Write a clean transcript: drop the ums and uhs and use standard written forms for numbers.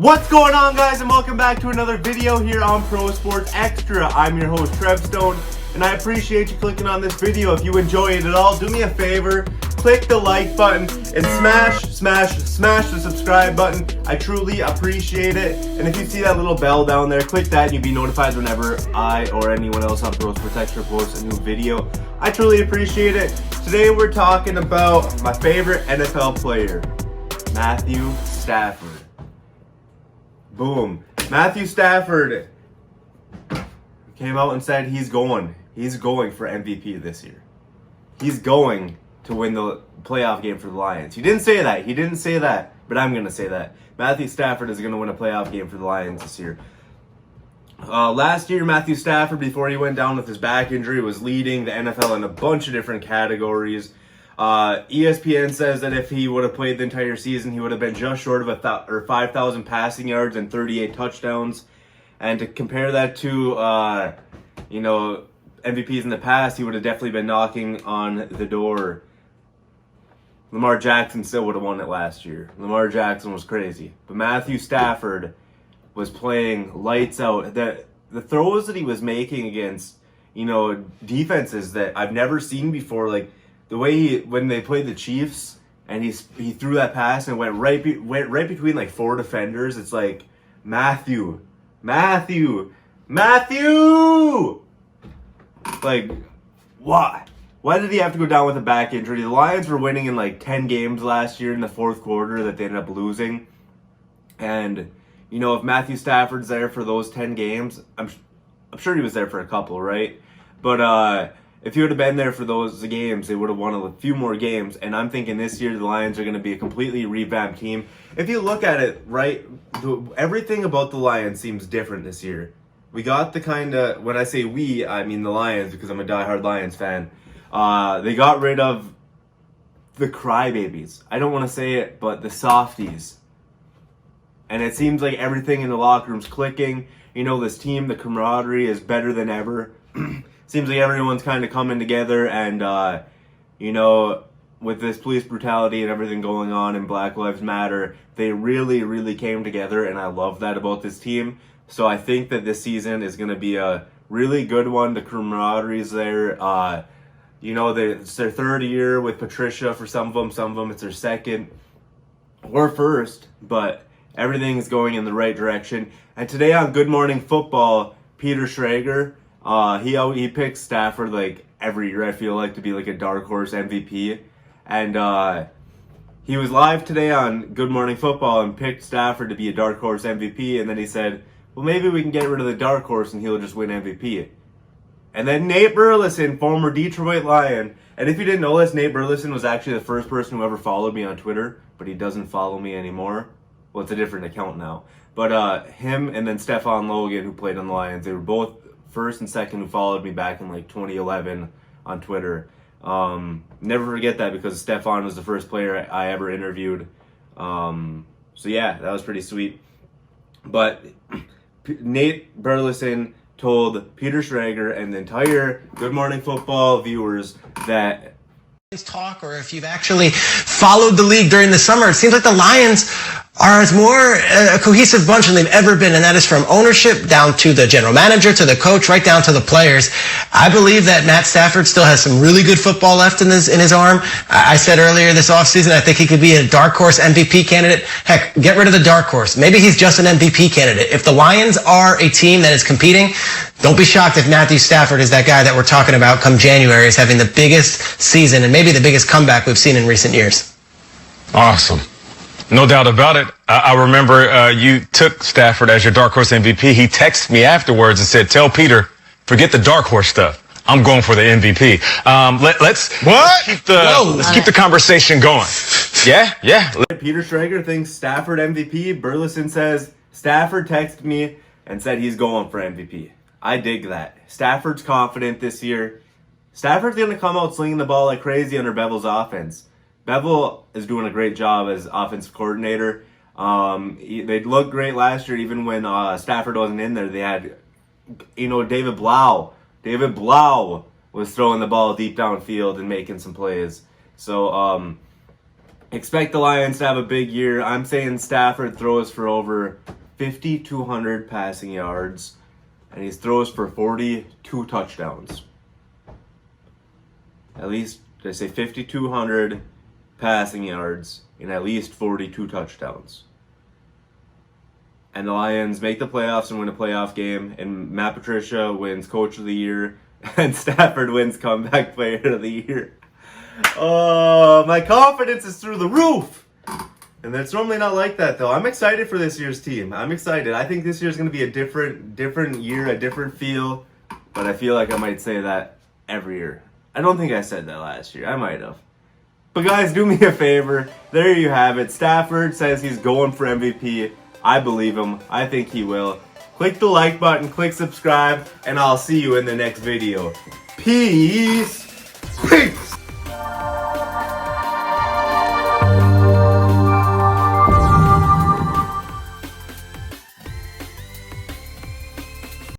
What's going on, guys, and welcome back to another video here on Pro Sports Extra. I'm your host, Trev Stone, and I appreciate you clicking on this video. If you enjoy it at all, do me a favor, click the like button and smash the subscribe button. I truly appreciate it. And if you see that little bell down there, click that and you'll be notified whenever I or anyone else on Pro Sports Extra posts a new video. I truly appreciate it. Today we're talking about my favorite NFL player, Matthew Stafford. Boom. Matthew Stafford came out and said he's going for MVP this year. He's going to win the playoff game for the Lions. He didn't say that, but I'm going to say that. Matthew Stafford is going to win a playoff game for the Lions this year. Last year, Matthew Stafford, before he went down with his back injury, was leading the NFL in a bunch of different categories. ESPN says that if he would have played the entire season, he would have been just short of 5,000 passing yards and 38 touchdowns. And to compare that to, MVPs in the past, he would have definitely been knocking on the door. Lamar Jackson still would have won it last year. Lamar Jackson was crazy. But Matthew Stafford was playing lights out. The throws that he was making against, defenses that I've never seen before, like, the way when they played the Chiefs and he threw that pass and went right between like four defenders, it's like Matthew. Like, why? Why did he have to go down with a back injury? The Lions were winning in like 10 games last year in the fourth quarter that they ended up losing. And if Matthew Stafford's there for those 10 games, I'm sure he was there for a couple, right? But if he would have been there for those games, they would have won a few more games. And I'm thinking this year the Lions are going to be a completely revamped team. If you look at it, right, everything about the Lions seems different this year. We got the kind of, when I say we, I mean the Lions, because I'm a diehard Lions fan. They got rid of the crybabies. I don't want to say it, but the softies. And it seems like everything in the locker room's clicking. This team, the camaraderie is better than ever. Seems like everyone's kind of coming together, and with this police brutality and everything going on in Black Lives Matter, they really came together, and I love that about this team. So I think that this season is going to be a really good one. The camaraderie's there. It's their third year with Patricia for some of them it's their second or first, but everything is going in the right direction. And today on Good Morning Football, Peter Schrager, he picks Stafford like every year, I feel like, to be like a dark horse MVP. And he was live today on Good Morning Football and picked Stafford to be a dark horse MVP. And then he said, well, maybe we can get rid of the dark horse and he'll just win MVP. And then Nate Burleson, former Detroit Lion. And if you didn't know this, Nate Burleson was actually the first person who ever followed me on Twitter, but he doesn't follow me anymore. Well, it's a different account now. But him and then Stefan Logan, who played on the Lions, they were both first and second who followed me back in like 2011 on Twitter. Never forget that, because Stefan was the first player I ever interviewed. So yeah, that was pretty sweet. But Nate Burleson told Peter Schrager and the entire Good Morning Football viewers that talk, or if you've actually followed the league during the summer, it seems like the Lions are more a cohesive bunch than they've ever been, and that is from ownership down to the general manager, to the coach, right down to the players. I believe that Matt Stafford still has some really good football left in his arm. I said earlier this offseason, I think he could be a dark horse MVP candidate. Heck, get rid of the dark horse. Maybe he's just an MVP candidate. If the Lions are a team that is competing, don't be shocked if Matthew Stafford is that guy that we're talking about come January, is having the biggest season and maybe the biggest comeback we've seen in recent years. Awesome. No doubt about it. I remember you took Stafford as your dark horse MVP. He texted me afterwards and said, tell Peter, forget the dark horse stuff. I'm going for the MVP. Let's keep the conversation going. Yeah. Peter Schrager thinks Stafford MVP. Burleson says Stafford texted me and said he's going for MVP. I dig that. Stafford's confident this year. Stafford's going to come out slinging the ball like crazy under Bevel's offense. Bevel is doing a great job as offensive coordinator. They looked great last year, even when Stafford wasn't in there. They had, David Blau. David Blau was throwing the ball deep downfield and making some plays. So Expect the Lions to have a big year. I'm saying Stafford throws for over 5,200 passing yards, and he throws for 42 touchdowns. At least, did I say 5,200 passing yards and at least 42 touchdowns. And the Lions make the playoffs and win a playoff game, and Matt Patricia wins Coach of the Year, and Stafford wins Comeback Player of the Year. Oh, my confidence is through the roof. And it's normally not like that, though. I'm excited for this year's team. I'm excited. I think this year's going to be a different year, a different feel. But I feel like I might say that every year. I don't think I said that last year. I might have. But guys, do me a favor. There you have it. Stafford says he's going for MVP. I believe him. I think he will. Click the like button, click subscribe, and I'll see you in the next video. Peace!